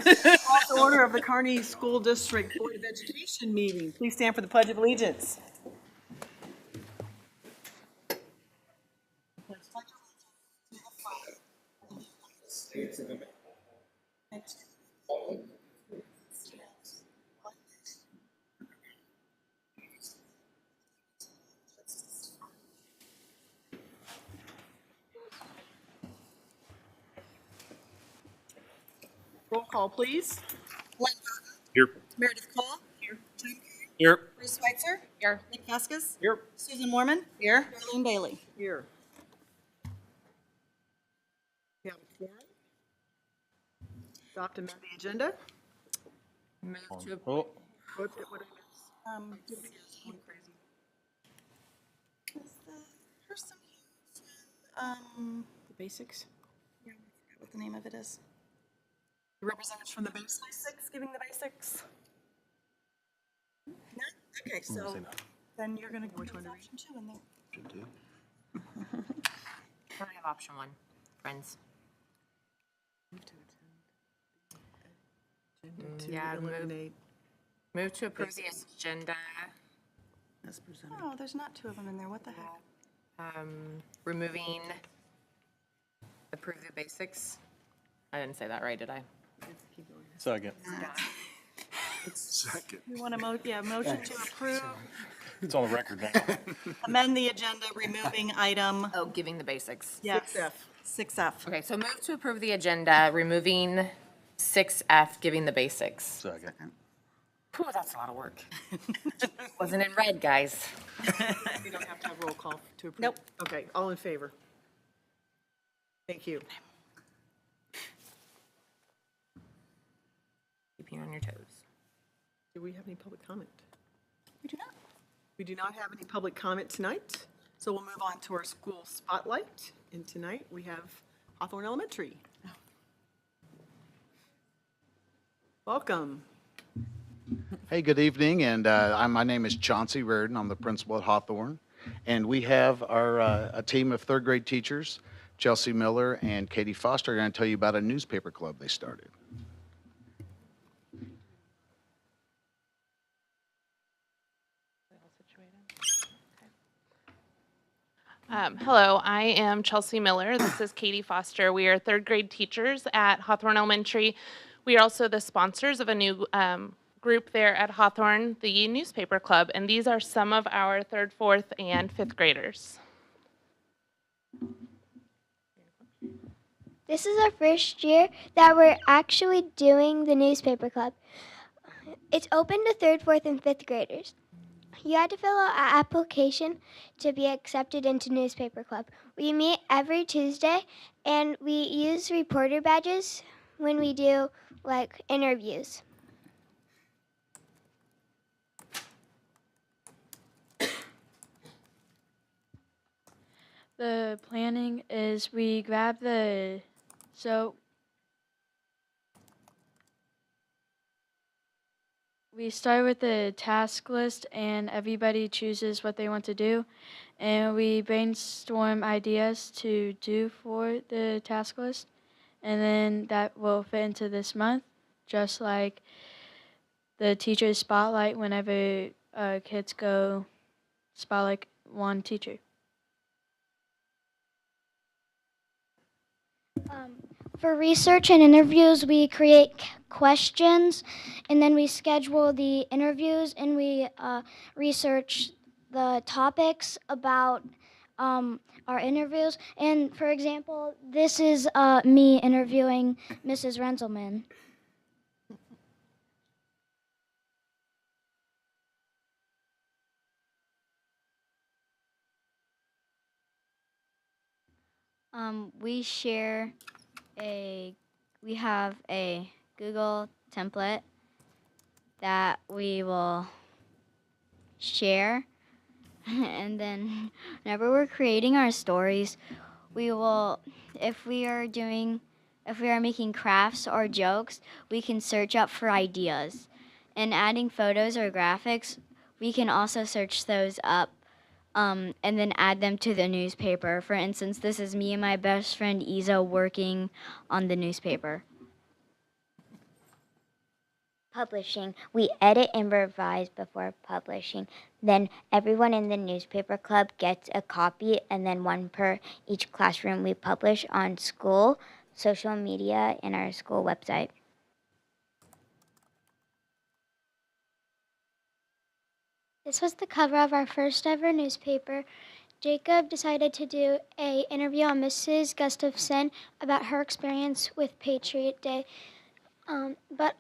Call to order of the Kearney School District Board of Education meeting. Please stand for the Pledge of Allegiance. Roll call, please. Here. Meredith Cole. Here. Tom Carey. Here. Bruce Schweitzer. Here. Nick Vasquez. Here. Susan Mormon. Here. Darlene Bailey. Here. We have a quorum. Adopt and amend the agenda. Move to Oh, What did I miss? Do it again. Crazy. Is the person who, the basics? Yeah, I forgot what the name of it is. The representatives from the basics giving the basics? No? Okay, so then you're gonna go which one to read? Option 2 in there. I have option 1, friends. Yeah, move to approve the agenda. As presented. Oh, there's not 2 of them in there. What the heck? Removing, approve the basics. I didn't say that right, did I? second. We want to motion to approve, It's on the record now. amend the agenda, removing item, Oh, giving the basics. yes, 6F. Okay, so move to approve the agenda, removing 6F, giving the basics. Second. Whew, that's a lot of work. Wasn't in red, guys. We don't have to have roll call to approve. Nope. Okay, all in favor? Thank you. Keep you on your toes. Do we have any public comment? We do not. We do not have any public comment tonight, so we'll move on to our school spotlight. And tonight, we have Hawthorne Elementary. Welcome. Hey, good evening, and my name is Chauncey Reardon. I'm the principal at Hawthorne, and we have a team of third grade teachers, Chelsea Miller and Katie Foster, are going to tell you about a newspaper club they started. Hello, I am Chelsea Miller. This is Katie Foster. We are third grade teachers at Hawthorne Elementary. We are also the sponsors of a new group there at Hawthorne, the Newspaper Club, and these are some of our third, fourth, and fifth graders. This is our first year that we're actually doing the newspaper club. It's open to third, fourth, and fifth graders. You had to fill out an application to be accepted into newspaper club. We meet every Tuesday, and we use reporter badges when we do like interviews. The planning is we grab we start with the task list and everybody chooses what they want to do, and we brainstorm ideas to do for the task list, and then that will fit into this month, just like the teacher's spotlight whenever kids go spotlight one teacher. For research and interviews, we create questions, and then we schedule the interviews, and we research the topics about our interviews. And for example, this is me interviewing Mrs. Renzelman. We have a Google template that we will share, and then whenever we're creating our stories, if we are making crafts or jokes, we can search up for ideas. And adding photos or graphics, we can also search those up and then add them to the newspaper. For instance, this is me and my best friend Isa working on the newspaper. publishing. We edit and revise before publishing. Then everyone in the newspaper club gets a copy, and then one per each classroom. We publish on school, social media, and our school website. This was the cover of our first ever newspaper. Jacob decided to do an interview on Mrs. Gustafson about her experience with Patriot Day, but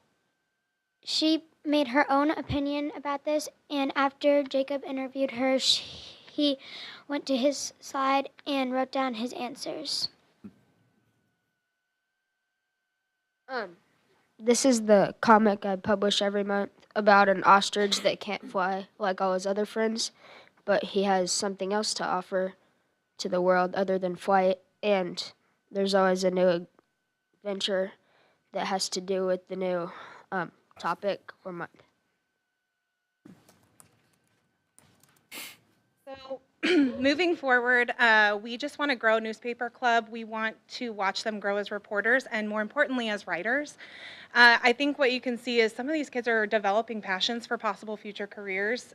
she made her own opinion about this, and after Jacob interviewed her, he went to his side and wrote down his answers. This is the comic I publish every month about an ostrich that can't fly like all his other friends, but he has something else to offer to the world other than flight, and there's always a new adventure that has to do with the new topic or month. So moving forward, we just want to grow Newspaper Club. We want to watch them grow as reporters and more importantly as writers. I think what you can see is some of these kids are developing passions for possible future careers.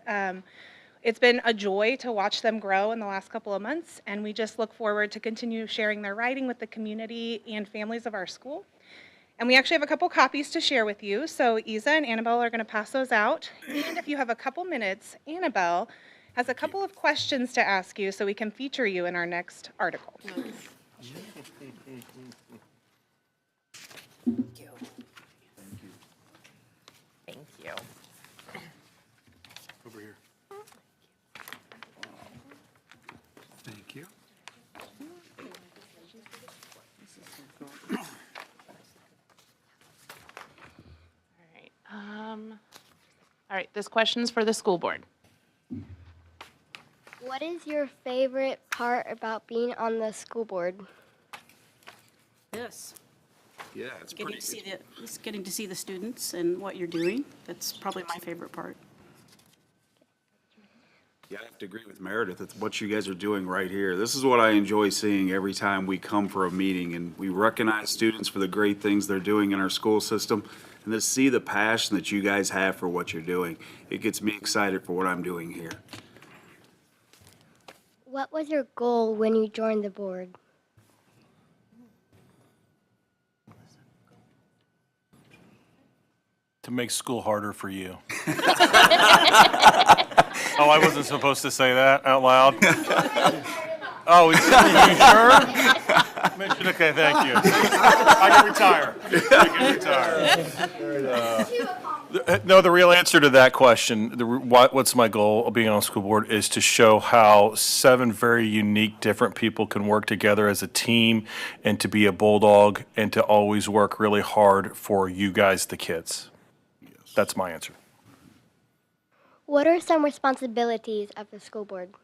It's been a joy to watch them grow in the last couple of months, and we just look forward to continue sharing their writing with the community and families of our school. And we actually have a couple copies to share with you. So Isa and Annabelle are going to pass those out. And if you have a couple minutes, Annabelle has a couple of questions to ask you so we can feature you in our next article. Thank you. Thank you. Over here. Thank you. All right, this question's for the school board. What is your favorite part about being on the school board? Yes, Yeah, it's getting pretty. to see just getting to see the students and what you're doing. That's probably my favorite part. Yeah, I have to agree with Meredith. It's what you guys are doing right here. This is what I enjoy seeing every time we come for a meeting and we recognize students for the great things they're doing in our school system. And to see the passion that you guys have for what you're doing, it gets me excited for what I'm doing here. What was your goal when you joined the board? To make school harder for you. Oh, I wasn't supposed to say that out loud? Oh, you sure? Okay, thank you. I can retire. No, the real answer to that question, what's my goal of being on a school board, is to show how 7 very unique, different people can work together as a team and to be a bulldog and to always work really hard for you guys, the kids. That's my answer. What are some responsibilities of the school board?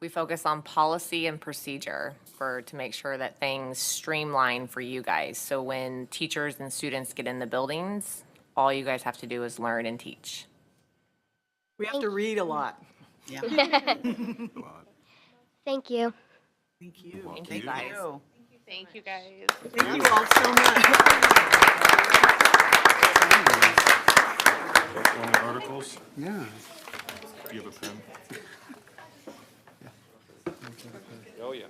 We focus on policy and procedure to make sure that things streamline for you guys. So when teachers and students get in the buildings, all you guys have to do is learn and teach. We have to read a lot. Yeah. Thank you. Thank you. Thank you guys. Thank you, guys. Thank you all so much. One of the articles? Yeah. Do you have a pen? Oh, yeah.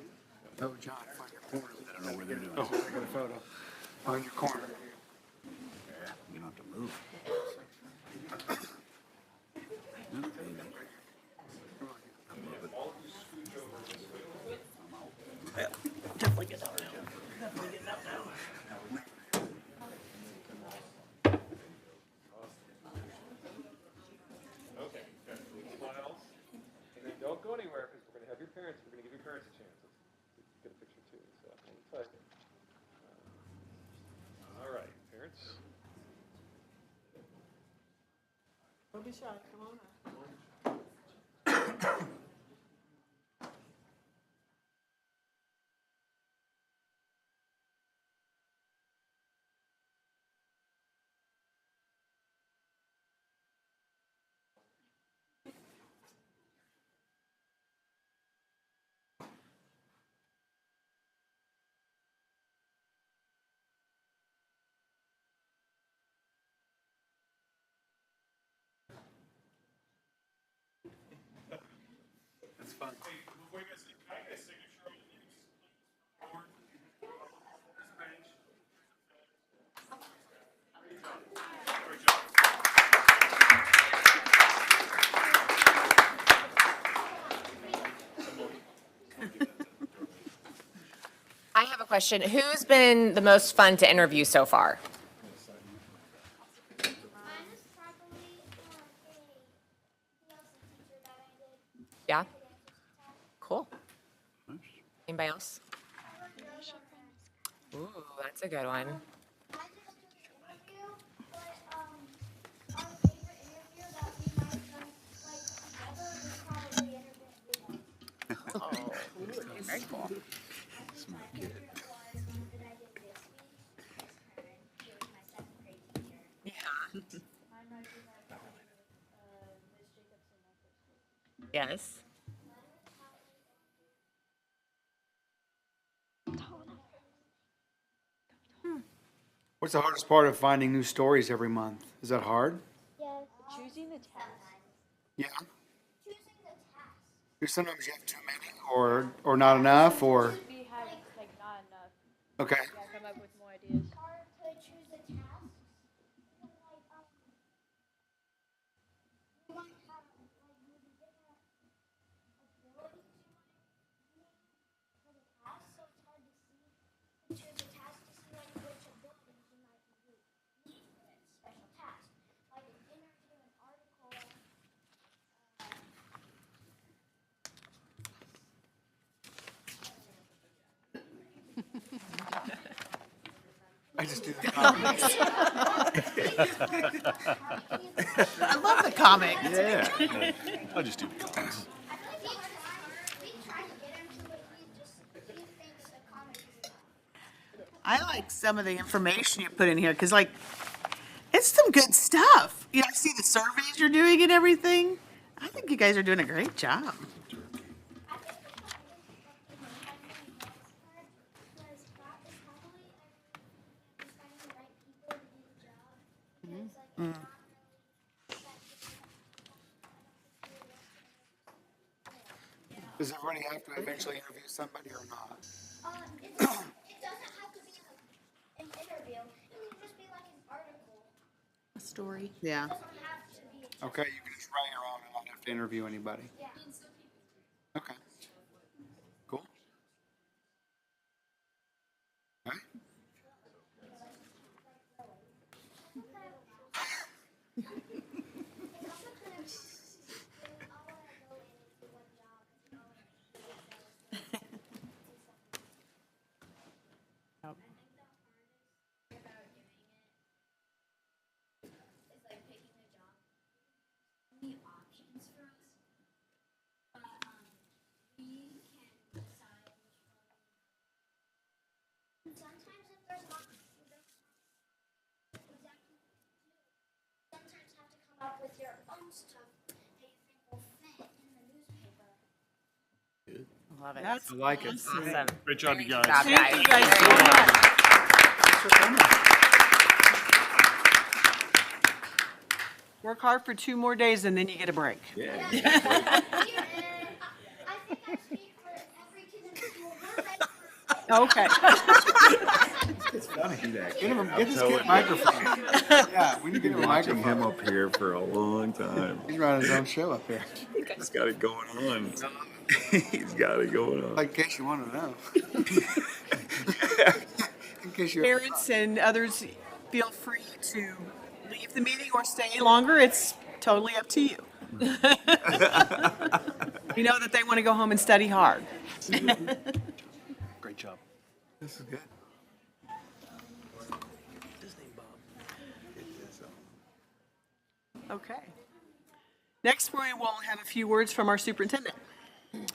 Oh, John, find your corner. I don't know where they're doing. Oh, I got a photo. Find your corner. Yeah, you don't have to move. Definitely get out now. Definitely get out now. Okay, smiles. And then don't go anywhere because we're going to have your parents. We're going to give your parents a chance. Let's get a picture too. So hang tight. All right, parents. Don't be shy. Come on. I have a question. Who's been the most fun to interview so far? Yeah? Cool. Anybody else? Ooh, that's a good one. Oh, very cool. Yeah. Yes. What's the hardest part of finding new stories every month? Is that hard? Yes. Choosing the task. Yeah. Because sometimes you have too many, or not enough, or We have like not enough. okay. Yeah, come up with more ideas. Hard to choose a task. We might have maybe different abilities for the task, so it's hard to choose a task to see which abilities you might need for that special task. Like an interview, an article. I just do the comics. I love the comic. Yeah. I'll just do the comments. I like some of the information you put in here because, like, it's some good stuff. You know, I see the surveys you're doing and everything. I think you guys are doing a great job. Does everybody have to eventually interview somebody or not? It doesn't have to be an interview. It can just be like an article. A story. It Yeah. doesn't have to be. Okay, you can just write your own and not have to interview anybody. Yeah. Okay. Cool. Okay. Sometimes if there's not, exactly. Sometimes have to come up with your own stuff that you think will fit in the newspaper. Love it. That's I like it. Awesome. Great job, you guys. Good job, Thank you guys Very so good. much. Work hard for 2 more days and then you get a break. Yeah. I think I speak for every kid in school. We're ready for Okay. It's funny. Get this kid a microphone. Yeah, we need to get him a Watching microphone. him up here for a long time. He's running his own show up here. He's got it going on. He's got it going on. Like, in case you want to know. In case you're. Parents and others, feel free to leave the meeting or stay longer. It's totally up to you. You know that they want to go home and study hard. Great job. This is good. Okay. Next, we will have a few words from our superintendent.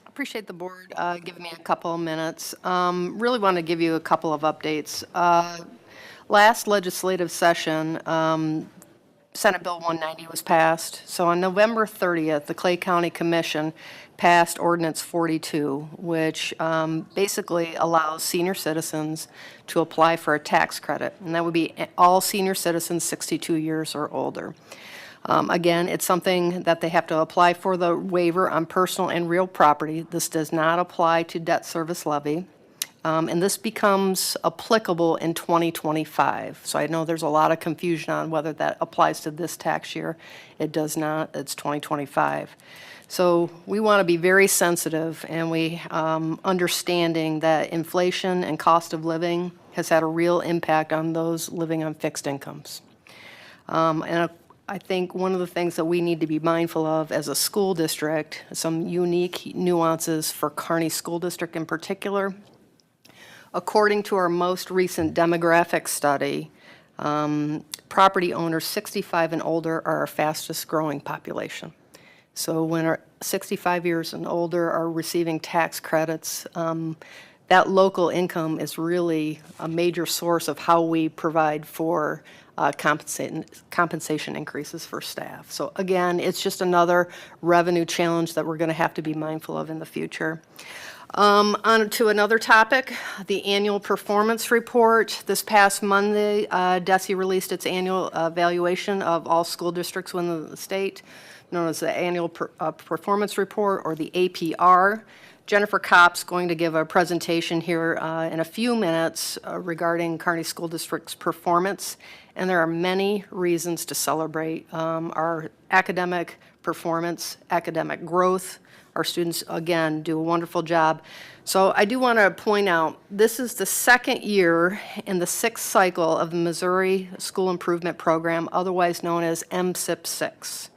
Appreciate the board giving me a couple of minutes. Really want to give you a couple of updates. Last legislative session, Senate Bill 190 was passed. So on November 30th, the Clay County Commission passed Ordinance 42, which basically allows senior citizens to apply for a tax credit. And that would be all senior citizens 62 years or older. Again, it's something that they have to apply for the waiver on personal and real property. This does not apply to debt service levy. And this becomes applicable in 2025. So I know there's a lot of confusion on whether that applies to this tax year. It does not. It's 2025. So we want to be very sensitive, and we understanding that inflation and cost of living has had a real impact on those living on fixed incomes. And I think one of the things that we need to be mindful of as a school district, some unique nuances for Kearney School District in particular. According to our most recent demographic study, property owners 65 and older are our fastest growing population. So when our 65 years and older are receiving tax credits, that local income is really a major source of how we provide for compensation increases for staff. So again, it's just another revenue challenge that we're going to have to be mindful of in the future. On to another topic, the annual performance report. This past Monday, DESE released its annual evaluation of all school districts within the state, known as the Annual Performance Report, or the APR. Jennifer Kopp's going to give a presentation here in a few minutes regarding Kearney School District's performance, and there are many reasons to celebrate our academic performance, academic growth. Our students, again, do a wonderful job. So I do want to point out, this is the second year in the sixth cycle of the Missouri School Improvement Program, otherwise known as MSIP 6.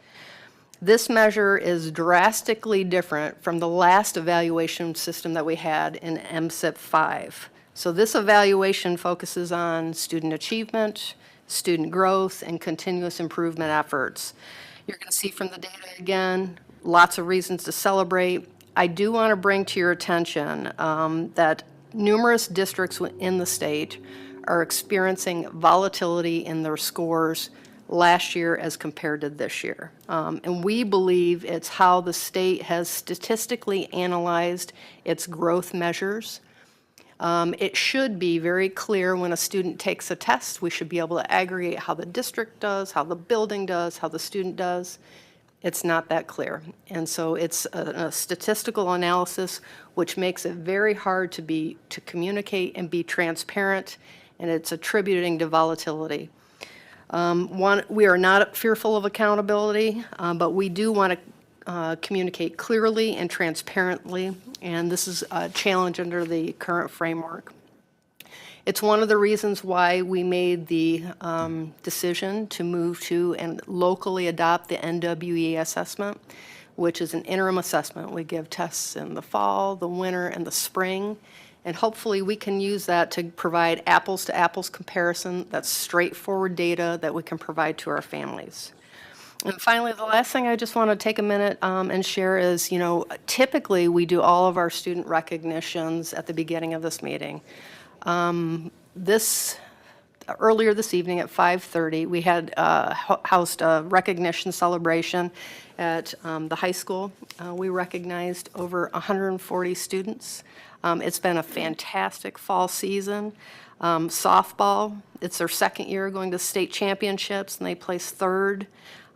This measure is drastically different from the last evaluation system that we had in MSIP 5. So this evaluation focuses on student achievement, student growth, and continuous improvement efforts. You're going to see from the data again, lots of reasons to celebrate. I do want to bring to your attention that numerous districts in the state are experiencing volatility in their scores last year as compared to this year. And we believe it's how the state has statistically analyzed its growth measures. It should be very clear when a student takes a test. We should be able to aggregate how the district does, how the building does, how the student does. It's not that clear. And so it's a statistical analysis which makes it very hard to communicate and be transparent, and it's attributing to volatility. We are not fearful of accountability, but we do want to communicate clearly and transparently, and this is a challenge under the current framework. It's one of the reasons why we made the decision to move to and locally adopt the NWE assessment, which is an interim assessment. We give tests in the fall, the winter, and the spring, and hopefully we can use that to provide apples to apples comparison. That's straightforward data that we can provide to our families. And finally, the last thing I just want to take a minute and share is, typically we do all of our student recognitions at the beginning of this meeting. Earlier this evening at 5:30, we had housed a recognition celebration at the high school. We recognized over 140 students. It's been a fantastic fall season. Softball, it's their second year going to state championships, and they placed third.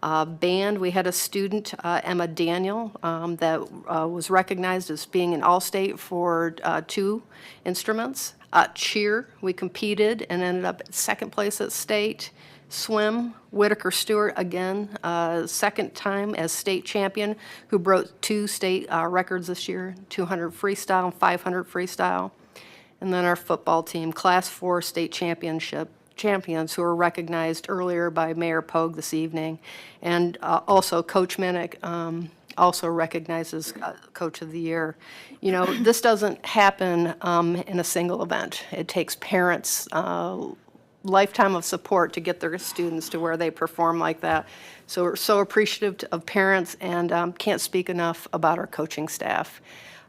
Band, we had a student, Emma Daniel, that was recognized as being an all-state for 2 instruments. Cheer, we competed and ended up at second place at state. Swim, Whitaker Stewart, again, second time as state champion, who broke 2 state records this year, 200 freestyle and 500 freestyle. And then our football team, Class 4 state champions who were recognized earlier by Mayor Pogue this evening. And also Coach Minnick, also recognized as Coach of the Year. This doesn't happen in a single event. It takes parents' lifetime of support to get their students to where they perform like that. So we're so appreciative of parents, and can't speak enough about our coaching staff.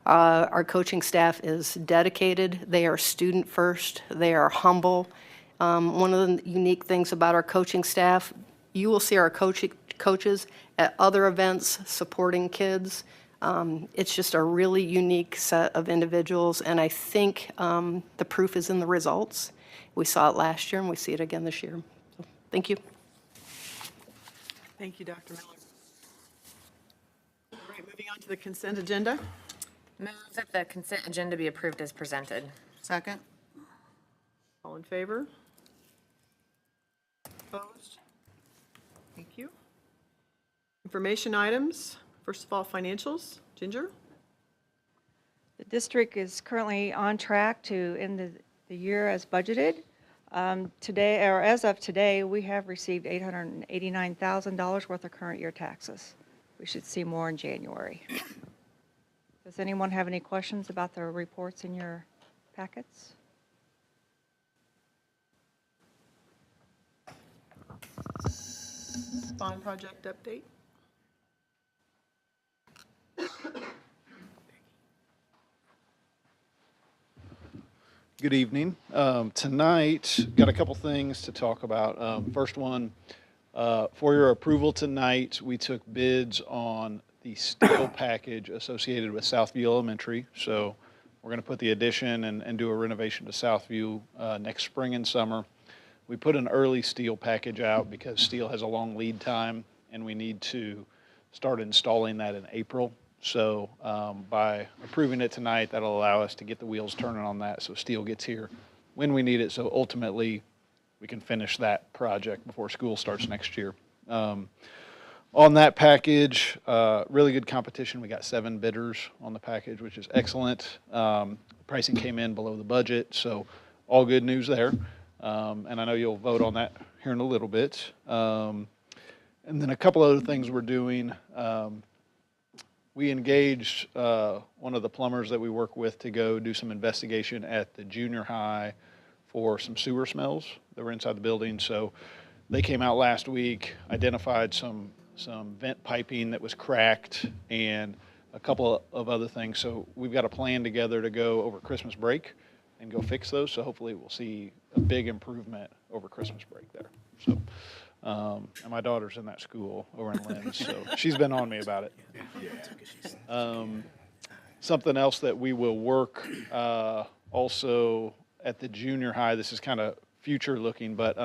Our coaching staff is dedicated. They are student first. They are humble. One of the unique things about our coaching staff, you will see our coaches at other events supporting kids. It's just a really unique set of individuals, and I think the proof is in the results. We saw it last year, and we see it again this year. So, thank you. Thank you, Dr. Miller. All right, moving on to the consent agenda. Move that the consent agenda be approved as presented. Second. All in favor? Opposed? Thank you. Information items. First of all, financials. Ginger? The district is currently on track to end the year as budgeted. Today, or as of today, we have received $889,000 worth of current year taxes. We should see more in January. Does anyone have any questions about the reports in your packets? Bond project update. Good evening. Tonight, got a couple things to talk about. First one, for your approval tonight, we took bids on the steel package associated with Southview Elementary. So we're going to put the addition and do a renovation to Southview next spring and summer. We put an early steel package out because steel has a long lead time and we need to start installing that in April. So by approving it tonight, that'll allow us to get the wheels turning on that so steel gets here when we need it. So ultimately, we can finish that project before school starts next year. On that package, really good competition. We got 7 bidders on the package, which is excellent. Pricing came in below the budget, so all good news there. And I know you'll vote on that here in a little bit. And then a couple other things we're doing. We engaged one of the plumbers that we work with to go do some investigation at the junior high for some sewer smells that were inside the building. So they came out last week, identified some vent piping that was cracked and a couple of other things. So we've got a plan together to go over Christmas break and go fix those. So hopefully we'll see a big improvement over Christmas break there. So. And my daughter's in that school over in Lynn, so she's been on me about it. Something else that we will work also at the junior high, this is kind of future looking, but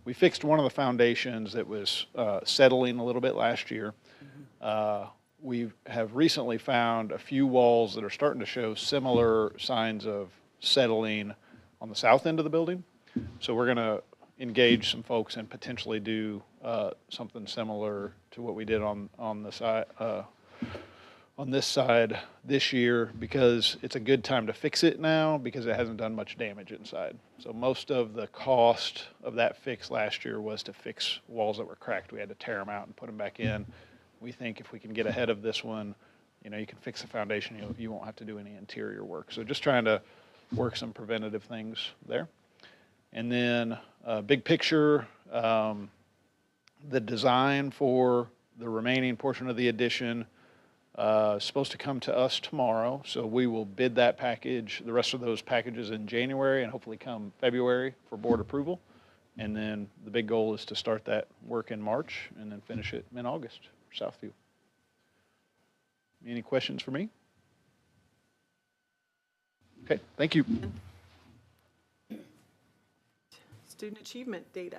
we fixed one of the foundations that was settling a little bit last year. We have recently found a few walls that are starting to show similar signs of settling on the south end of the building. So we're going to engage some folks and potentially do something similar to what we did on the side on this side this year, because it's a good time to fix it now because it hasn't done much damage inside. So most of the cost of that fix last year was to fix walls that were cracked. We had to tear them out and put them back in. We think if we can get ahead of this one, you know, you can fix the foundation, you won't have to do any interior work. So just trying to work some preventative things there. And then big picture, the design for the remaining portion of the addition is supposed to come to us tomorrow. So we will bid that package, the rest of those packages in January and hopefully come February for board approval. And then the big goal is to start that work in March and then finish it in August for Southview. Any questions for me? Okay, thank you. Student achievement data.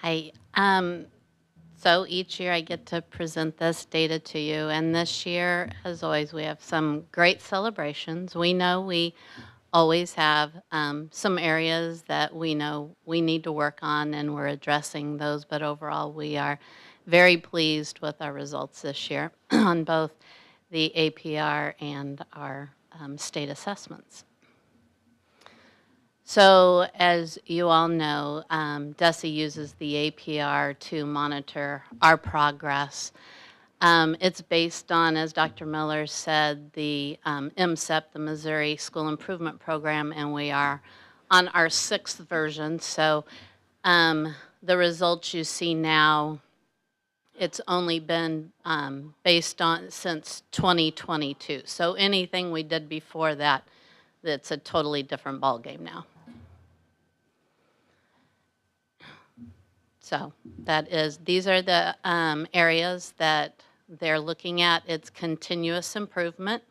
Hi. So each year I get to present this data to you, and this year, as always, we have some great celebrations. We know we always have some areas that we know we need to work on, and we're addressing those, but overall we are very pleased with our results this year on both the APR and our state assessments. So as you all know, DESE uses the APR to monitor our progress. It's based on, as Dr. Miller said, the MSEP, the Missouri School Improvement Program, and we are on our 6th version. So the results you see now, it's only been based on since 2022. So anything we did before that, it's a totally different ballgame now. So these are the areas that they're looking at. It's continuous improvement,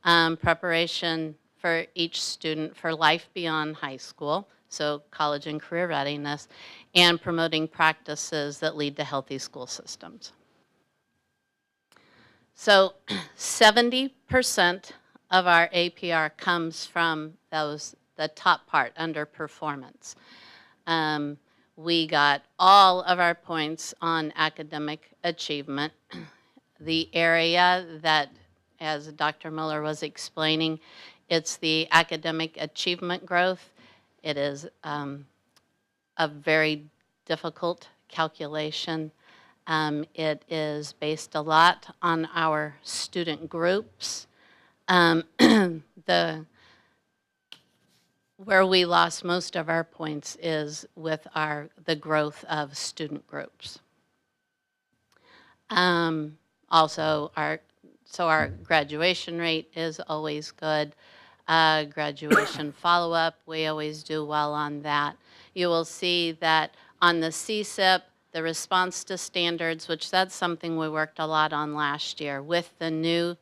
preparation for each student for life beyond high school, so college and career readiness, and promoting practices that lead to healthy school systems. So 70% of our APR comes from the top part, under performance. We got all of our points on academic achievement. The area that, as Dr. Miller was explaining, it's the academic achievement growth. It is a very difficult calculation. It is based a lot on our student groups. Where we lost most of our points is with the growth of student groups. Also, our graduation rate is always good. Graduation follow-up, we always do well on that. You will see that on the CSIP, the response to standards, which that's something we worked a lot on last year. With the new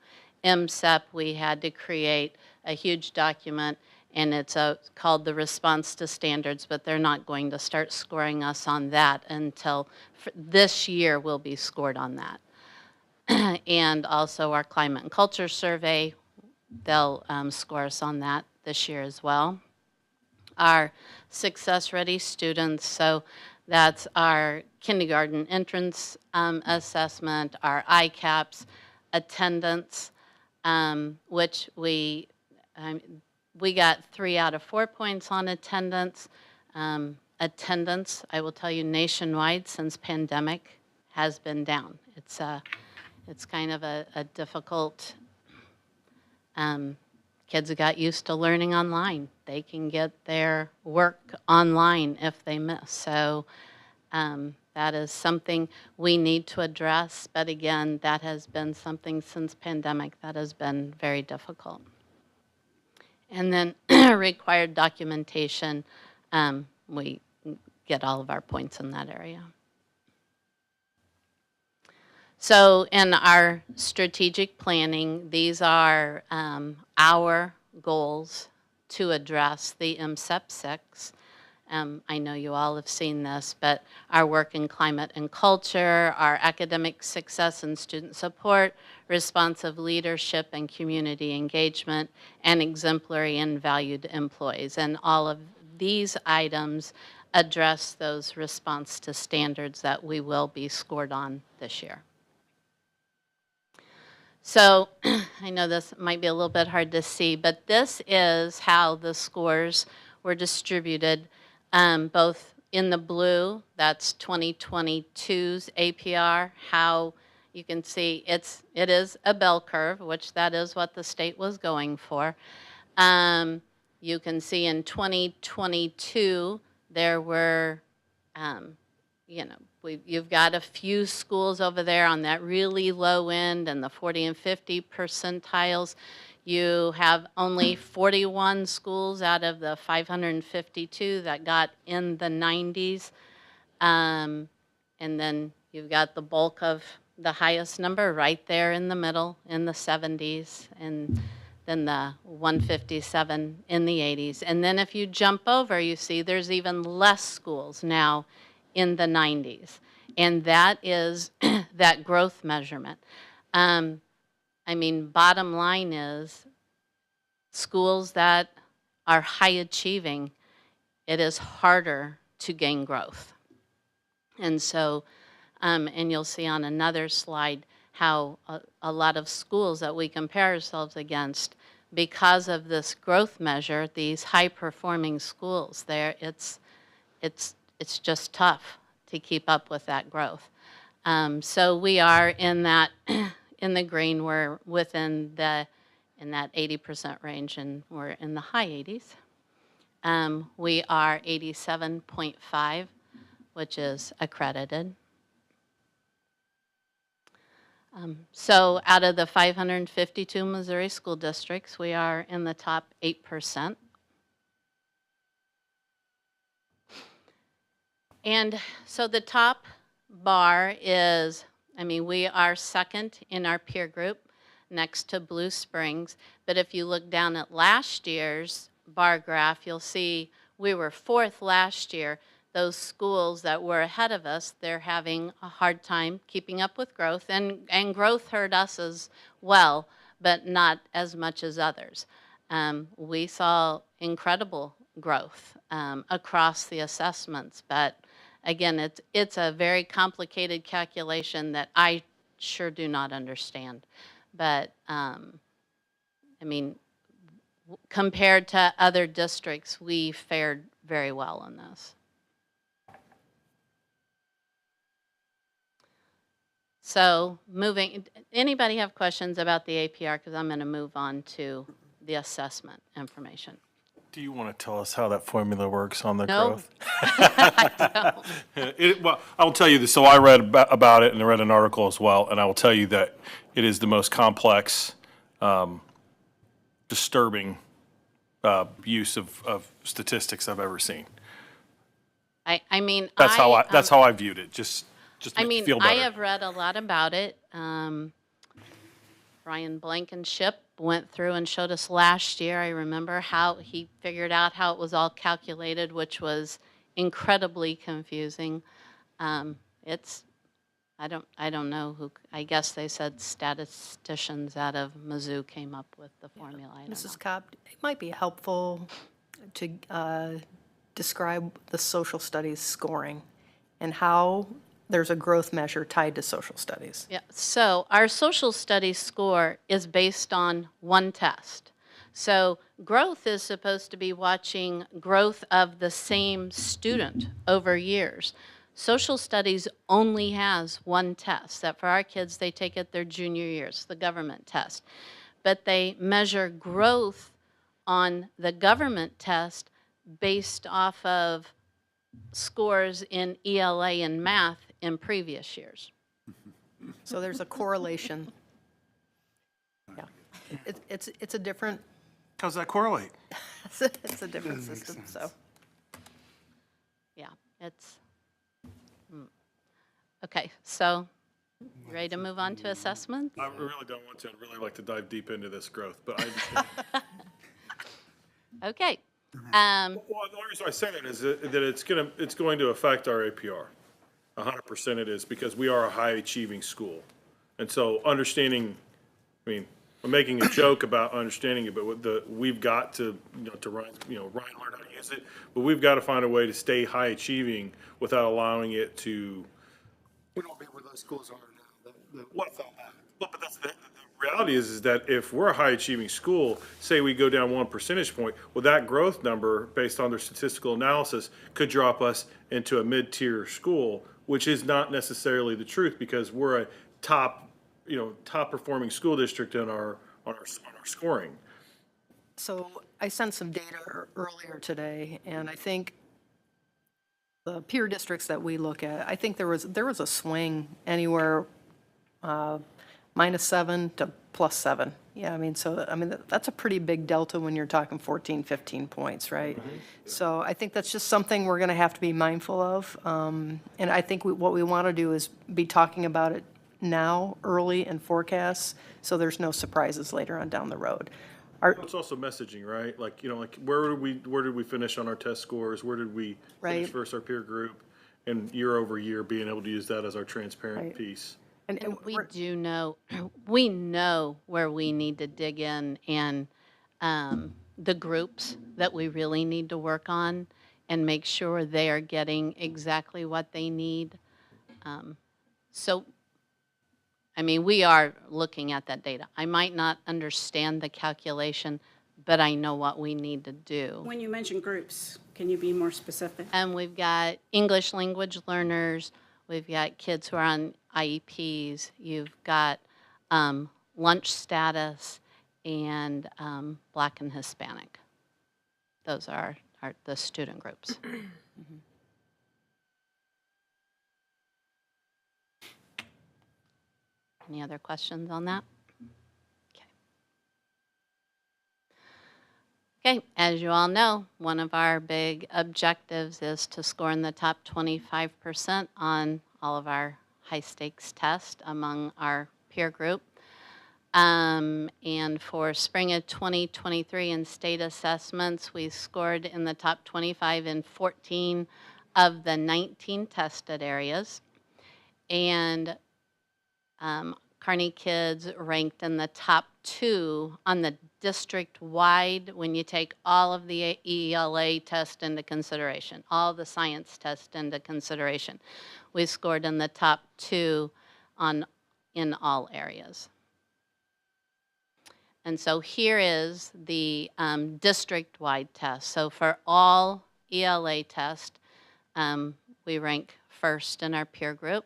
MSEP, we had to create a huge document, and it's called the response to standards, but they're not going to start scoring us on that until this year we'll be scored on that. And also our climate and culture survey, they'll score us on that this year as well. Our success ready students, so that's our kindergarten entrance assessment, our ICAPS, attendance, which we got 3 out of 4 points on attendance. Attendance, I will tell you, nationwide since pandemic has been down. It's kind of a difficult, kids got used to learning online. They can get their work online if they miss. So that is something we need to address. But again, that has been something since pandemic that has been very difficult. And then required documentation, we get all of our points in that area. So in our strategic planning, these are our goals to address the MSEP 6. I know you all have seen this, but our work in climate and culture, our academic success and student support, responsive leadership and community engagement, and exemplary and valued employees. And all of these items address those response to standards that we will be scored on this year. So I know this might be a little bit hard to see, but this is how the scores were distributed, both in the blue, that's 2022's APR, how you can see it is a bell curve, which that is what the state was going for. You can see in 2022, there were, you've got a few schools over there on that really low end and the 40 and 50 percentiles. You have only 41 schools out of the 552 that got in the 90s. And then you've got the bulk of the highest number right there in the middle in the 70s, and then the 157 in the 80s. And then if you jump over, you see there's even less schools now in the 90s. And that is that growth measurement. Bottom line is schools that are high achieving, it is harder to gain growth. And so, and you'll see on another slide how a lot of schools that we compare ourselves against, because of this growth measure, these high performing schools, it's just tough to keep up with that growth. So we are in that, in the green, we're within in that 80% range, and we're in the high 80s. We are 87.5, which is accredited. So out of the 552 Missouri school districts, we are in the top 8%. And so the top bar is I mean, we are second in our peer group next to Blue Springs. But if you look down at last year's bar graph, you'll see we were fourth last year. Those schools that were ahead of us, they're having a hard time keeping up with growth. And growth hurt us as well, but not as much as others. We saw incredible growth across the assessments, but again, it's a very complicated calculation that I sure do not understand. But I mean, compared to other districts, we fared very well in this. So anybody have questions about the APR? Because I'm going to move on to the assessment information. Do you want to tell us how that formula works on the No. growth? I don't. Well, I will tell you this. So I read about it and I read an article as well, and I will tell you that it is the most complex, disturbing use of statistics I've ever seen. I mean, That's how I viewed it. Just to I make mean, you feel better. I have read a lot about it. Brian Blankenship went through and showed us last year. I remember how he figured out how it was all calculated, which was incredibly confusing. I don't know who. I guess they said statisticians out of Mizzou came up with the formula. I don't know. Mrs. Cobb, it might be helpful to describe the social studies scoring and how there's a growth measure tied to social studies. Yeah, so our social studies score is based on one test. So growth is supposed to be watching growth of the same student over years. Social studies only has one test. That for our kids, they take it their junior years, the government test. But they measure growth on the government test based off of scores in ELA and math in previous years. So there's a correlation. Yeah, it's a different. How's that correlate? It's a different system. So. Yeah, it's. Okay, so ready to move on to assessments? I really don't want to. I'd really like to dive deep into this growth, but I understand. Okay. Well, the only reason I say that is that it's going to affect our APR. 100% it is, because we are a high achieving school. And so understanding, I mean, I'm making a joke about understanding it, but we've got to Ryan learn how to use it, but we've got to find a way to stay high achieving without allowing it to. We don't be where those schools are now. But that's the reality is that if we're a high achieving school, say we go down 1 percentage point, well, that growth number, based on their statistical analysis, could drop us into a mid-tier school, which is not necessarily the truth, because we're a top performing school district on our scoring. So I sent some data earlier today, and I think the peer districts that we look at, I think there was a swing anywhere -7 to +7. Yeah, I mean, that's a pretty big delta when you're talking 14, 15 points, right? Mm-hmm. So I think that's just something we're going to have to be mindful of. And I think what we want to do is be talking about it now, early in forecasts, so there's no surprises later on down the road. It's also messaging, right? Like, where did we finish on our test scores? Where did we finish versus our peer group? And year over year, being able to use that as our transparent piece. And we know where we need to dig in, and the groups that we really need to work on and make sure they are getting exactly what they need. I mean, we are looking at that data. I might not understand the calculation, but I know what we need to do. When you mention groups, can you be more specific? And we've got English language learners, we've got kids who are on IEPs, you've got lunch status, and Black and Hispanic. Those are the student groups. Mm-hmm. Any other questions on that? Okay, as you all know, one of our big objectives is to score in the top 25% on all of our high-stakes test among our peer group. And for spring of 2023 in state assessments, we scored in the top 25 in 14 of the 19 tested areas. And Kearney kids ranked in the top 2 on the district-wide when you take all of the ELA tests into consideration, all the science tests into consideration. We scored in the top 2 in all areas. And so here is the district-wide test. So for all ELA tests, we rank first in our peer group.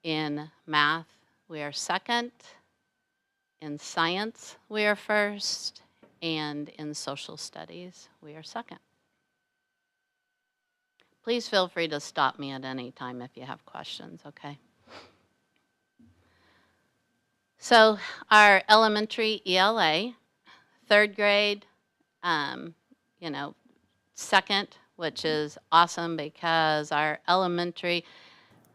In math, we are second. In science, we are first. And in social studies, we are second. Please feel free to stop me at any time if you have questions, okay? So our elementary ELA, third grade, second, which is awesome because our elementary,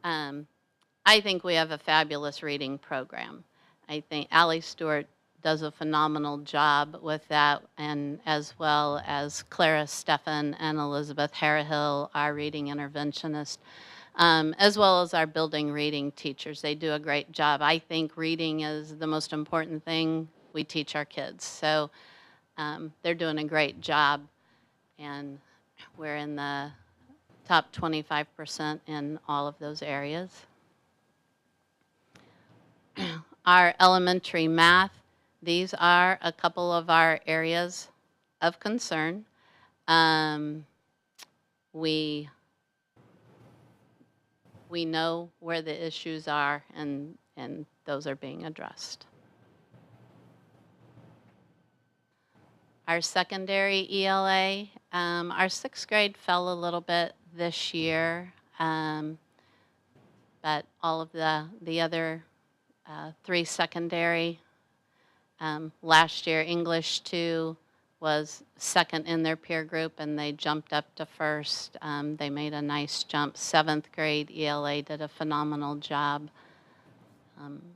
I think we have a fabulous reading program. I think Allie Stewart does a phenomenal job with that, and as well as Clara Steffen and Elizabeth Harahill, our reading interventionist. As well as our building reading teachers. They do a great job. I think reading is the most important thing we teach our kids. So they're doing a great job, and we're in the top 25% in all of those areas. Our elementary math, these are a couple of our areas of concern. We know where the issues are, and those are being addressed. Our secondary ELA, our 6th grade fell a little bit this year, but all of the other 3 secondary, last year English 2 was second in their peer group, and they jumped up to first. They made a nice jump. 7th grade ELA did a phenomenal job.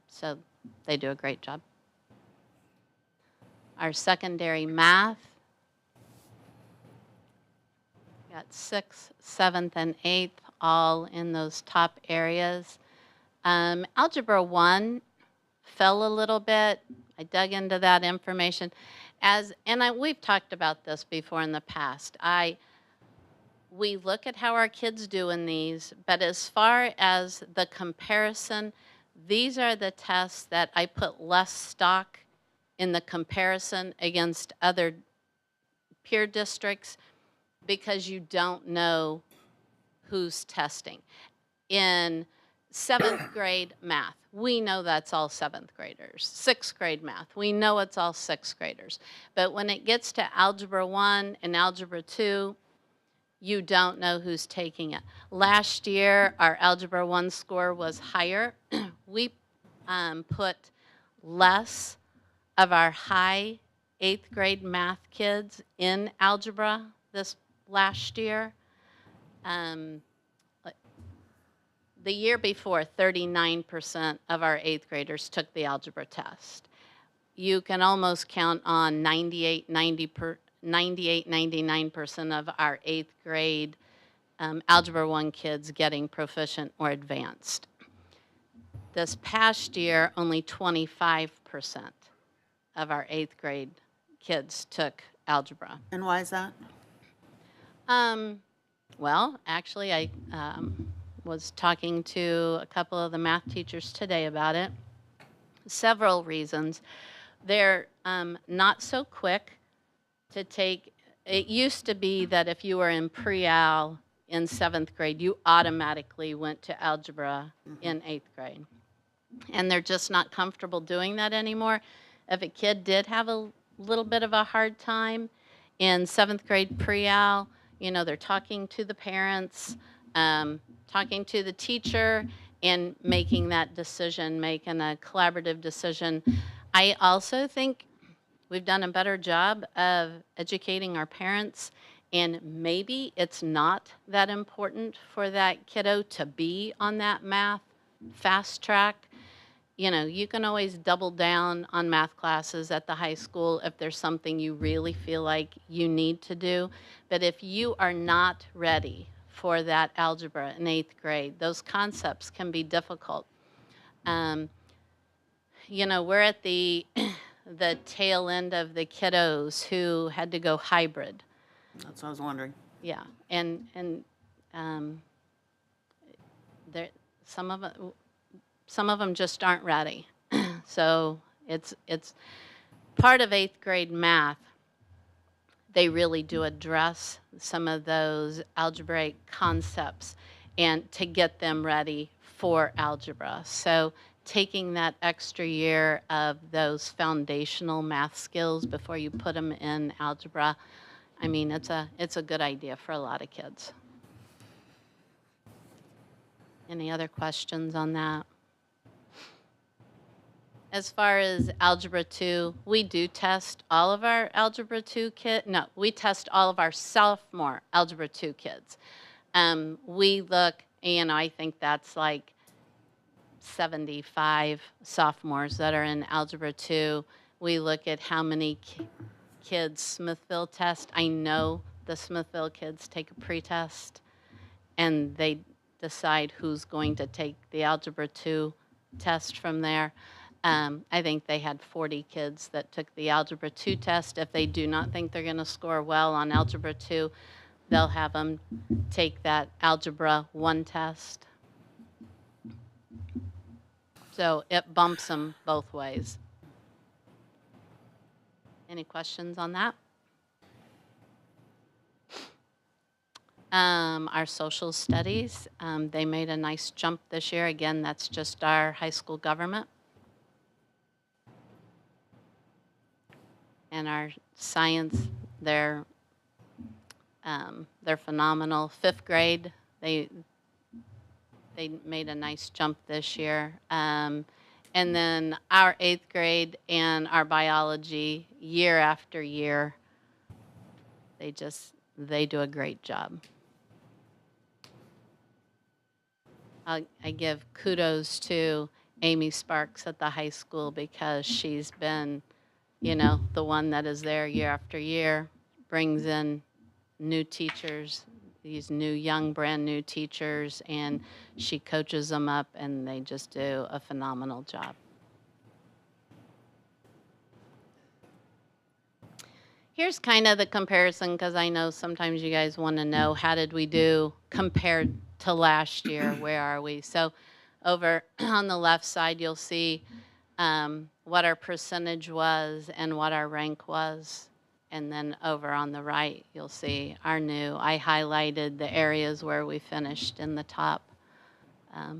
So they do a great job. Our secondary math, got 6th, 7th, and 8th, all in those top areas. Algebra 1 fell a little bit. I dug into that information. We've talked about this before in the past. We look at how our kids do in these, but as far as the comparison, these are the tests that I put less stock in the comparison against other peer districts because you don't know who's testing. In 7th grade math, we know that's all 7th graders. 6th grade math, we know it's all 6th graders. But when it gets to Algebra 1 and Algebra 2, you don't know who's taking it. Last year, our Algebra 1 score was higher. We put less of our high 8th grade math kids in algebra this last year. The year before, 39% of our 8th graders took the algebra test. You can almost count on 99% of our 8th grade Algebra 1 kids getting proficient or advanced. This past year, only 25% of our 8th grade kids took algebra. And why is that? Well, actually, I was talking to a couple of the math teachers today about it. Several reasons. They're not so quick to take. It used to be that if you were in pre-al in 7th grade, you automatically went to algebra in 8th grade. And they're just not comfortable doing that anymore. If a kid did have a little bit of a hard time in 7th grade pre-al, they're talking to the parents, talking to the teacher, and making that decision, making a collaborative decision. I also think we've done a better job of educating our parents, and maybe it's not that important for that kiddo to be on that math fast track, you know, you can always double down on math classes at the high school if there's something you really feel like you need to do. But if you are not ready for that algebra in 8th grade, those concepts can be difficult. You know, we're at the the tail end of the kiddos who had to go hybrid. That's what I was wondering. Yeah, and there some of them just aren't ready. So it's part of 8th grade math. They really do address some of those algebraic concepts and to get them ready for algebra. So taking that extra year of those foundational math skills before you put them in algebra, I mean, it's a good idea for a lot of kids. Any other questions on that? As far as Algebra 2, we do test all of our Algebra 2 kids. No, we test all of our sophomore Algebra 2 kids. We look, and I think that's like 75 sophomores that are in Algebra 2. We look at how many kids Smithville test. I know the Smithville kids take a pretest, and they decide who's going to take the Algebra 2 test from there. I think they had 40 kids that took the Algebra 2 test. If they do not think they're going to score well on Algebra 2, they'll have them take that Algebra 1 test. So it bumps them both ways. Any questions on that? Our social studies, they made a nice jump this year. Again, that's just our high school government. And our science, they're phenomenal. 5th grade, they made a nice jump this year. And then our 8th grade and our biology, year after year, they do a great job. I give kudos to Amy Sparks at the high school because she's been, you know, the one that is there year after year, brings in new teachers, these new young brand new teachers, and she coaches them up and they just do a phenomenal job. Here's kind of the comparison, because I know sometimes you guys want to know how did we do compared to last year, where are we? So over on the left side you'll see what our percentage was and what our rank was. And then over on the right, you'll see our new, I highlighted the areas where we finished in the top. A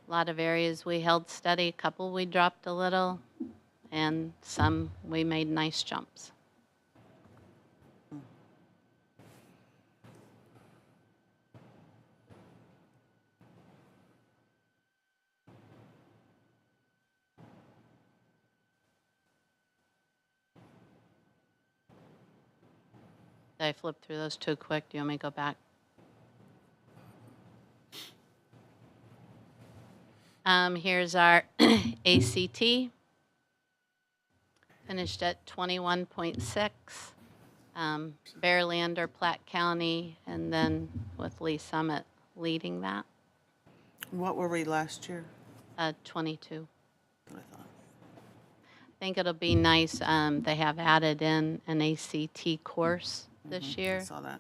lot of areas we held steady, a couple we dropped a little, and some we made nice jumps. Did I flip through those too quick? Do you want me to go back? Here's our ACT. Finished at 21.6. Barely under Platte County, and then with Lee Summit leading that. What were we last year? 22. What I thought. I think it'll be nice. They have added in an ACT course this year. I saw that.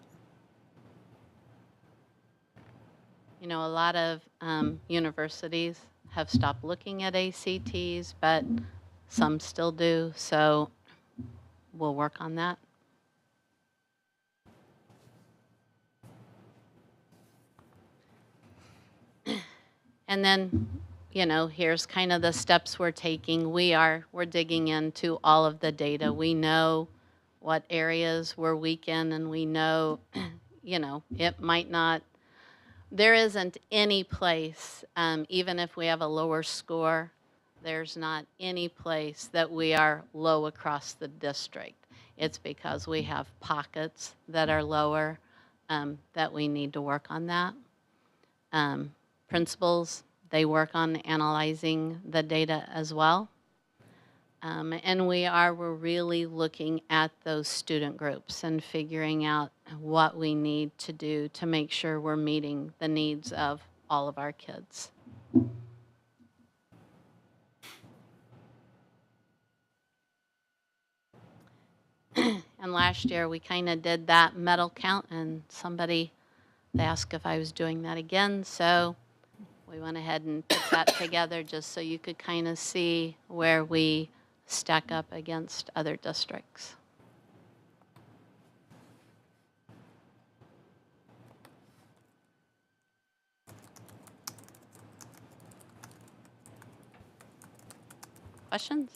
You know, a lot of universities have stopped looking at ACTs, but some still do, so we'll work on that. And then, you know, here's kind of the steps we're taking. We're digging into all of the data. We know what areas we're weak in, and we know, you know, it might not, there isn't any place, even if we have a lower score, there's not any place that we are low across the district. It's because we have pockets that are lower, that we need to work on that. principals, they work on analyzing the data as well. And we're really looking at those student groups and figuring out what we need to do to make sure we're meeting the needs of all of our kids. And last year we kind of did that medal count, and they asked if I was doing that again, so we went ahead and put that together just so you could kind of see where we stack up against other districts. Questions?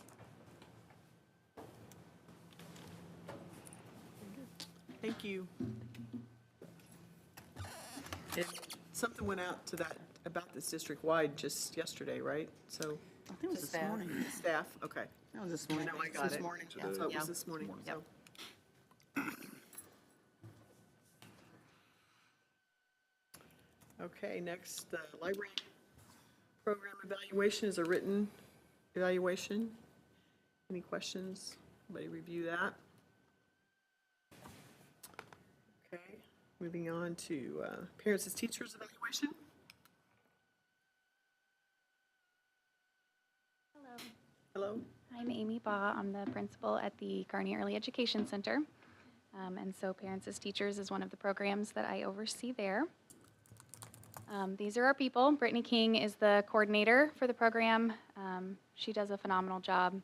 Thank you. And something went out to that, about this district-wide just yesterday, right? So. I think it was this morning. Staff, okay. That was this morning. No, I got This it. morning. So it was Yeah. this morning, Yep. so. Okay, next, library program evaluation is a written evaluation. Any questions? Anybody review that? Okay, moving on to parents as teachers evaluation. Hello. Hello. I'm Amy Baugh. I'm the principal at the Kearney Early Education Center. And so Parents as Teachers is one of the programs that I oversee there. These are our people. Brittany King is the coordinator for the program. She does a phenomenal job.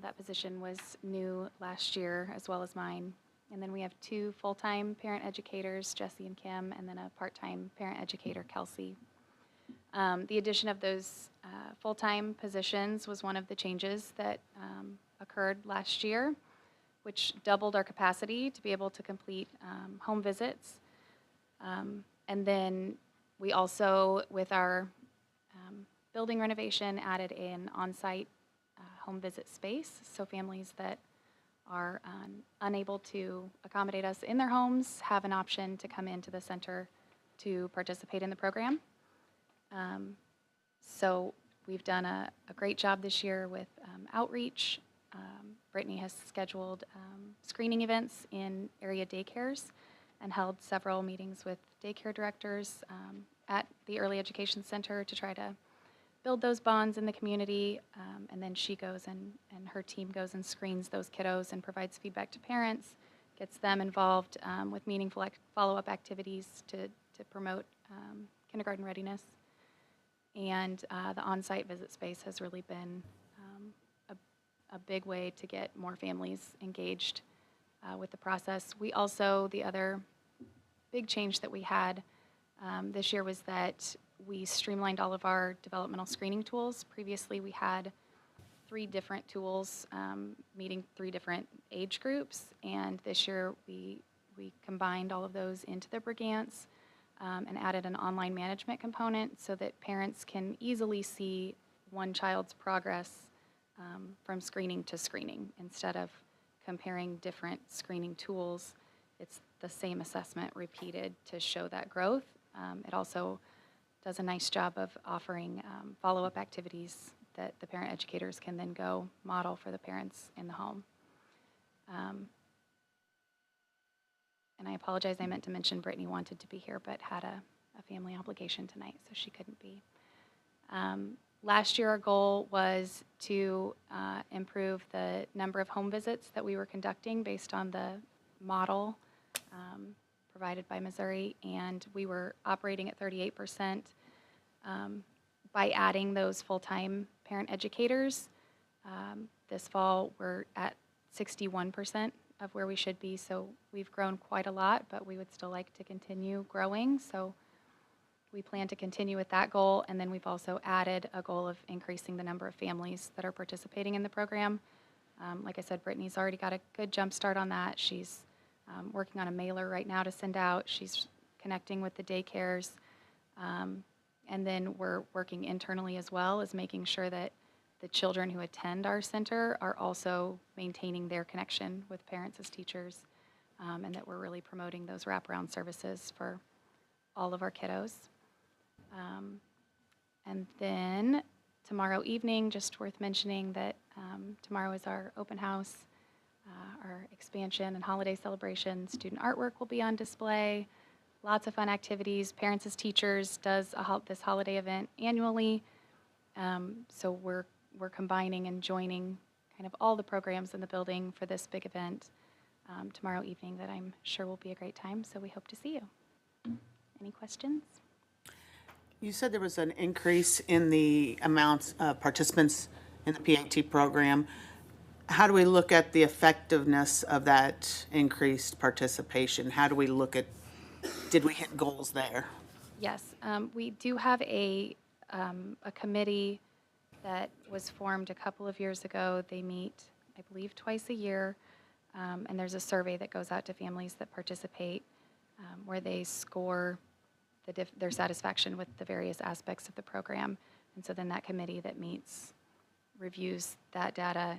That position was new last year, as well as mine. And then we have 2 full-time parent educators, Jesse and Kim, and then a part-time parent educator, Kelsey. The addition of those full-time positions was one of the changes that occurred last year, which doubled our capacity to be able to complete home visits. And then we also, with our building renovation, added an on-site home visit space, so families that are unable to accommodate us in their homes have an option to come into the center to participate in the program. So we've done a great job this year with outreach. Brittany has scheduled screening events in area daycares and held several meetings with daycare directors at the Early Education Center to try to build those bonds in the community. And then she goes and her team goes and screens those kiddos and provides feedback to parents, gets them involved with meaningful follow-up activities to promote kindergarten readiness. And the on-site visit space has really been a big way to get more families engaged with the process. We also, the other big change that we had this year was that we streamlined all of our developmental screening tools. Previously, we had 3 different tools meeting 3 different age groups, and this year we combined all of those into the Brigance and added an online management component so that parents can easily see one child's progress from screening to screening. Instead of comparing different screening tools, it's the same assessment repeated to show that growth. It also does a nice job of offering follow-up activities that the parent educators can then go model for the parents in the home. And I apologize, I meant to mention Brittany wanted to be here but had a family obligation tonight, so she couldn't be. Last year, our goal was to improve the number of home visits that we were conducting based on the model provided by Missouri, and we were operating at 38%. By adding those full-time parent educators, this fall we're at 61% of where we should be, so we've grown quite a lot, but we would still like to continue growing, so we plan to continue with that goal. And then we've also added a goal of increasing the number of families that are participating in the program. Like I said, Brittany's already got a good jump start on that. She's working on a mailer right now to send out. She's connecting with the daycares. And then we're working internally as well as making sure that the children who attend our center are also maintaining their connection with parents as teachers, and that we're really promoting those wraparound services for all of our kiddos. And then tomorrow evening, just worth mentioning that tomorrow is our open house, our expansion and holiday celebration. Student artwork will be on display. Lots of fun activities. Parents as Teachers does this holiday event annually. So we're combining and joining kind of all the programs in the building for this big event tomorrow evening that I'm sure will be a great time. So we hope to see you. Any questions? You said there was an increase in the amount of participants in the PAT program. How do we look at the effectiveness of that increased participation? How do we look at, did we hit goals there? Yes, we do have a committee that was formed a couple of years ago. They meet, I believe, twice a year, and there's a survey that goes out to families that participate where they score their satisfaction with the various aspects of the program. And so then that committee that meets reviews that data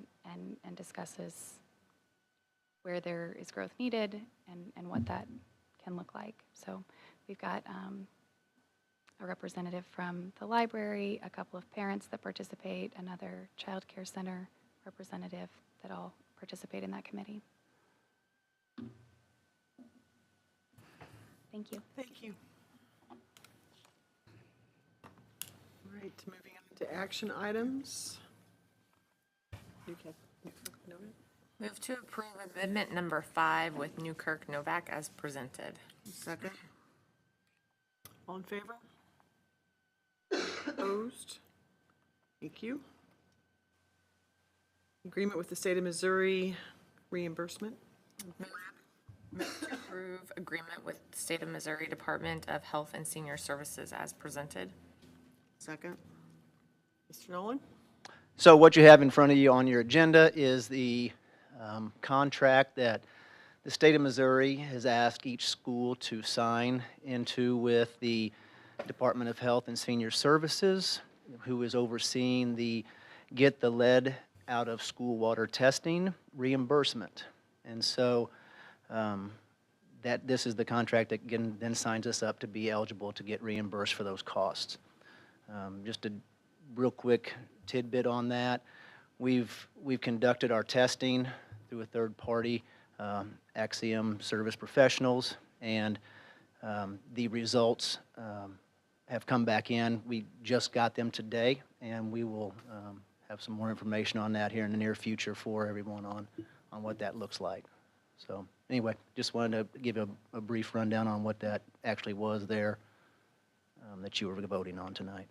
and discusses where there is growth needed and what that can look like. So we've got a representative from the library, a couple of parents that participate, another child care center representative that all participate in that committee. Thank you. Thank you. All right, moving on to action items. Move to approve amendment number 5 with Newkirk Novak as presented. Second. All in favor? Opposed? Thank you. Agreement with the state of Missouri reimbursement. Move to approve agreement with the State of Missouri Department of Health and Senior Services as presented. Second. Mr. Nolan? So what you have in front of you on your agenda is the contract that the state of Missouri has asked each school to sign into with the Department of Health and Senior Services, who is overseeing the Get the Lead Out of School Water Testing reimbursement. And so that this is the contract that then signs us up to be eligible to get reimbursed for those costs. Just a real quick tidbit on that. We've conducted our testing through a third party, Axiom Service Professionals, and the results have come back in. We just got them today, and we will have some more information on that here in the near future for everyone on what that looks like. So anyway, just wanted to give a brief rundown on what that actually was there that you were voting on tonight.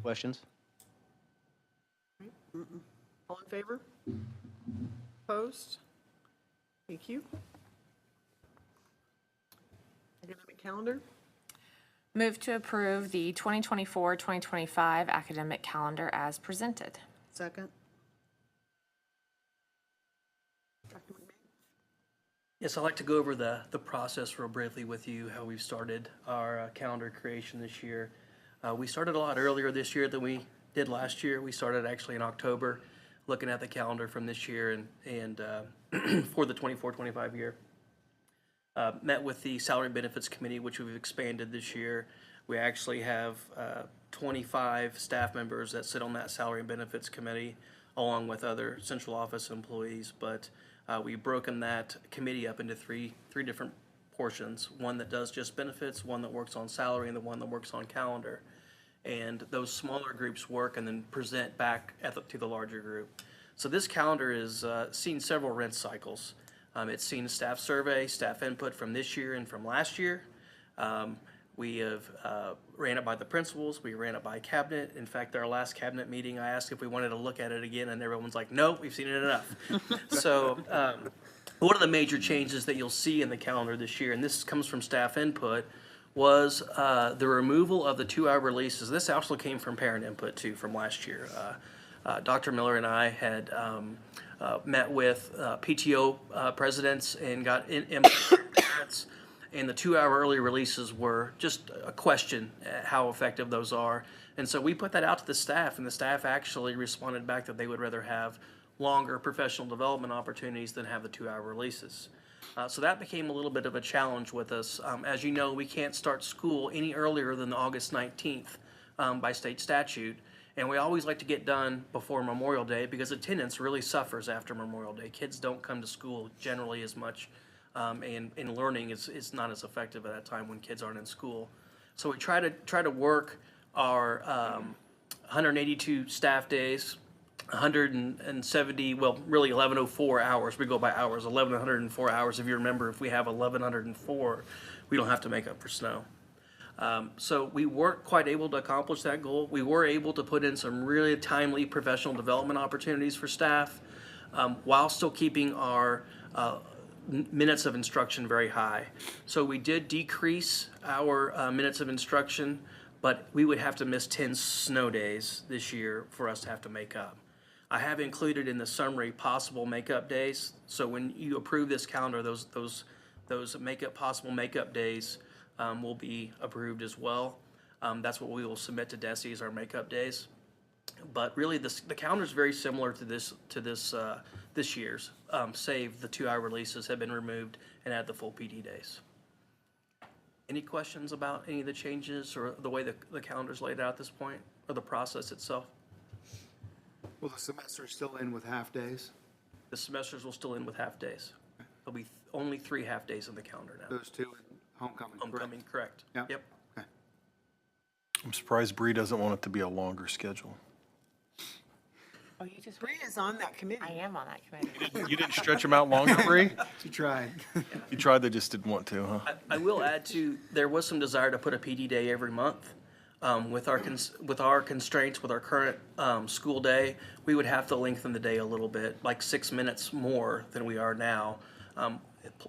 Questions? All in favor? Opposed? Thank you. Academic calendar. Move to approve the 2024-2025 academic calendar as presented. Second. Yes, I'd like to go over the process real briefly with you, how we've started our calendar creation this year. We started a lot earlier this year than we did last year. We started actually in October, looking at the calendar from this year and for the 24-25 year. Met with the Salary and Benefits Committee, which we've expanded this year. We actually have 25 staff members that sit on that Salary and Benefits Committee, along with other central office employees. But we've broken that committee up into three different portions. One that does just benefits, one that works on salary, and the one that works on calendar. And those smaller groups work and then present back to the larger group. So this calendar has seen several rinse cycles. It's seen a staff survey, staff input from this year and from last year. We have ran it by the principals. We ran it by cabinet. In fact, our last cabinet meeting, I asked if we wanted to look at it again, and everyone's like, no, we've seen it enough. So one of the major changes that you'll see in the calendar this year, and this comes from staff input, was the removal of the 2-hour releases. This also came from parent input, too, from last year. Dr. Miller and I had met with PTO presidents and got input from parents, and the 2-hour early releases were just a question how effective those are. And so we put that out to the staff, and the staff actually responded back that they would rather have longer professional development opportunities than have the 2-hour releases. So that became a little bit of a challenge with us. As you know, we can't start school any earlier than August 19th by state statute. And we always like to get done before Memorial Day because attendance really suffers after Memorial Day. Kids don't come to school generally as much, and learning is not as effective at that time when kids aren't in school. So we try to work our 182 staff days, 170, well, really 1104 hours. We go by hours, 1104 hours. If you remember, if we have 1104, we don't have to make up for snow. So we weren't quite able to accomplish that goal. We were able to put in some really timely professional development opportunities for staff while still keeping our minutes of instruction very high. So we did decrease our minutes of instruction, but we would have to miss 10 snow days this year for us to have to make up. I have included in the summary possible makeup days. So when you approve this calendar, those possible makeup days will be approved as well. That's what we will submit to DESE as our makeup days. But really, the calendar is very similar to this year's, save the 2-hour releases have been removed and add the full PD days. Any questions about any of the changes or the way the calendar's laid out at this point, or the process itself? Will the semester still end with half days? The semesters will still end with half days. There'll be only 3 half days in the calendar now. Those two and homecoming, Homecoming, correct. Yeah. Yep. Okay. I'm surprised Bree doesn't want it to be a longer schedule. Oh, Bree is on that committee. I am on that committee. You didn't stretch them out longer, Bree? You tried. You tried, they just didn't want to, huh? I will add to, there was some desire to put a PD day every month. With our constraints, with our current school day, we would have to lengthen the day a little bit, like 6 minutes more than we are now.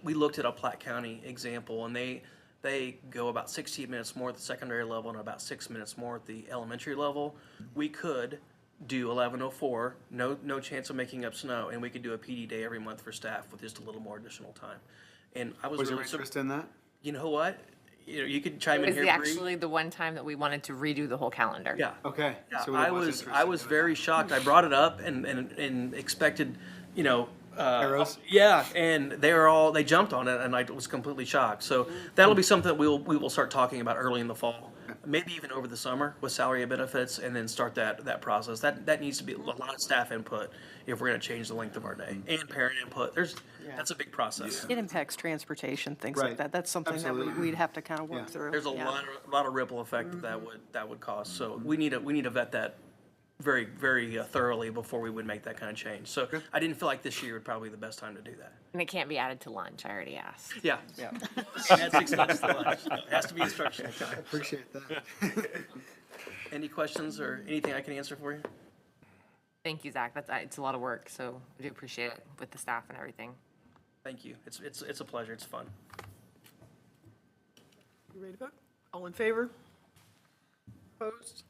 We looked at a Platte County example, and they go about 16 minutes more at the secondary level and about 6 minutes more at the elementary level. We could do 1104, no chance of making up snow, and we could do a PD day every month for staff with just a little more additional time. And I was Was there really interest in that? You know what? You could chime in It here, was Bree. actually the one time that we wanted to redo the whole calendar. Yeah. Okay. Yeah, So I there was interest in very shocked. I brought it up and expected, Arrows? Yeah, and they jumped on it, and I was completely shocked. So that'll be something that we will start talking about early in the fall, maybe even over the summer with salary and benefits, and then start that process. That needs to be a lot of staff input if we're going to change the length of our day, and parent input. That's a big process. It impacts transportation, things Right. like that. That's something that Absolutely. we'd have to kind of work through. There's a Yeah. lot of ripple effect that would cause. So we need to vet that very, very thoroughly before we would make that kind of change. So I didn't feel like this year would probably be the best time to do that. And it can't be added to lunch, I already asked. Yeah. Add 6 minutes to lunch. No, it has to be instructional time. Appreciate that. Any questions or anything I can answer for you? Thank you, Zach. It's a lot of work, so I do appreciate it with the staff and everything. Thank you. It's a pleasure. It's fun. You ready to vote? All in favor? Opposed?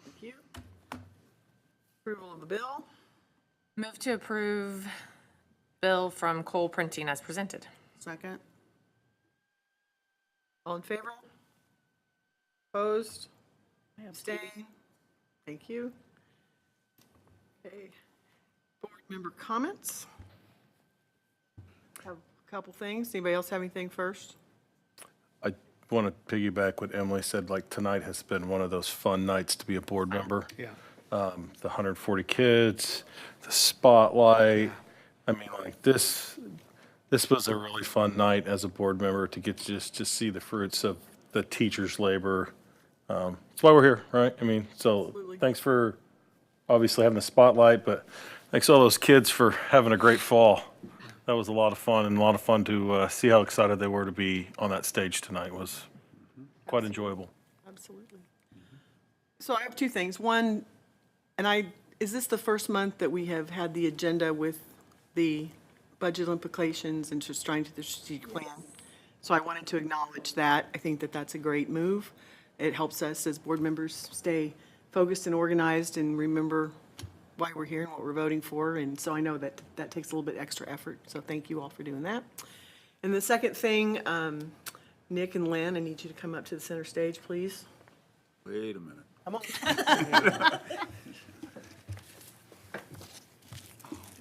Thank you. Approval of the bill. Move to approve bill from Cole Printing as presented. Second. All in favor? Opposed? Abstain? Thank you. Okay. Board member comments? Have a couple things. Anybody else have anything first? I want to piggyback what Emily said, like tonight has been one of those fun nights to be a board member. Yeah. The 140 kids, the spotlight. I mean, like this was a really fun night as a board member to get to just see the fruits of the teachers' labor. That's why we're here, right? I mean, so thanks for obviously having the spotlight, but thanks to all those kids for having a great fall. That was a lot of fun, and a lot of fun to see how excited they were to be on that stage tonight. It was quite enjoyable. Absolutely. So I have two things. One, is this the first month that we have had the agenda with the budget implications and just trying to the strategic plan? So I wanted to acknowledge that. I think that that's a great move. It helps us as board members stay focused and organized and remember why we're here and what we're voting for. And so I know that that takes a little bit extra effort. So thank you all for doing that. And the second thing, Nick and Lynn, I need you to come up to the center stage, please. Wait a minute. Come on.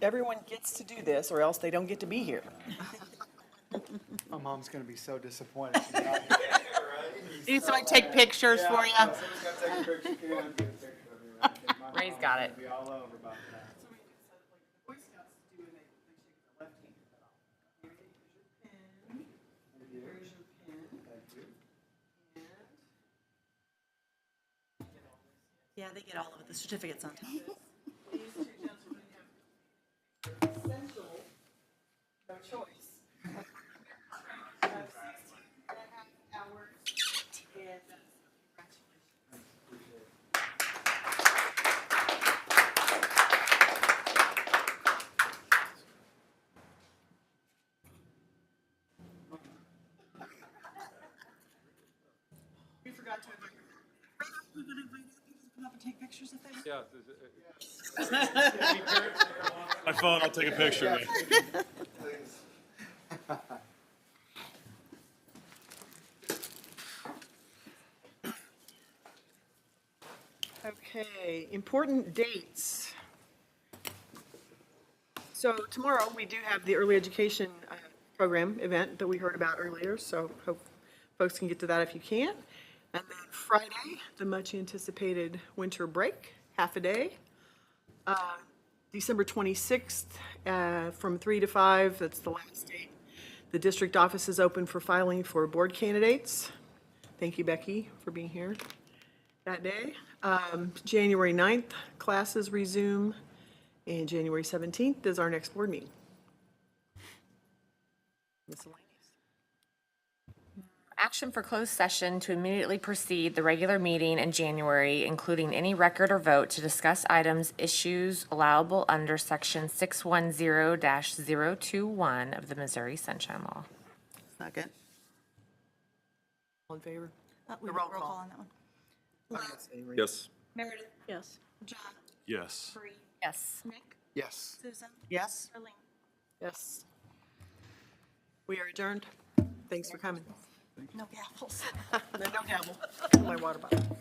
everyone gets to do this, or else they don't get to be here. My mom's gonna be so disappointed. She's not here. Need somebody to take pictures for you? Someone's gotta take a picture. Get on, get a picture of me, right? 'Cause my Ray's mom's got gonna it. Be all over about that. Yeah, they get all of it, the certificates on top. No choice. We forgot to invite. We're gonna invite people to come up and take pictures if they want. Yeah. My phone, I'll take a picture of you. Okay, important dates. So tomorrow, we do have the early education program event that we heard about earlier, so hope folks can get to that if you can. And then Friday, the much anticipated winter break, half a day. December 26th, from 3 to 5, that's the last date. The district office is open for filing for board candidates. Thank you, Becky, for being here that day. January 9th, classes resume, and January 17th is our next board meeting. Miscellaneous. Action for closed session to immediately precede the regular meeting in January, including any record or vote to discuss items, issues allowable under section 610-021 of the Missouri Sunshine Law. Second. All in favor? We roll call on that one. Yes. Meredith? Yes. John? Yes. Bree? Yes. Nick? Yes. Susan? Yes? Arlene? Yes. We are adjourned. Thanks for coming. No gavels. No gavel. My water bottle.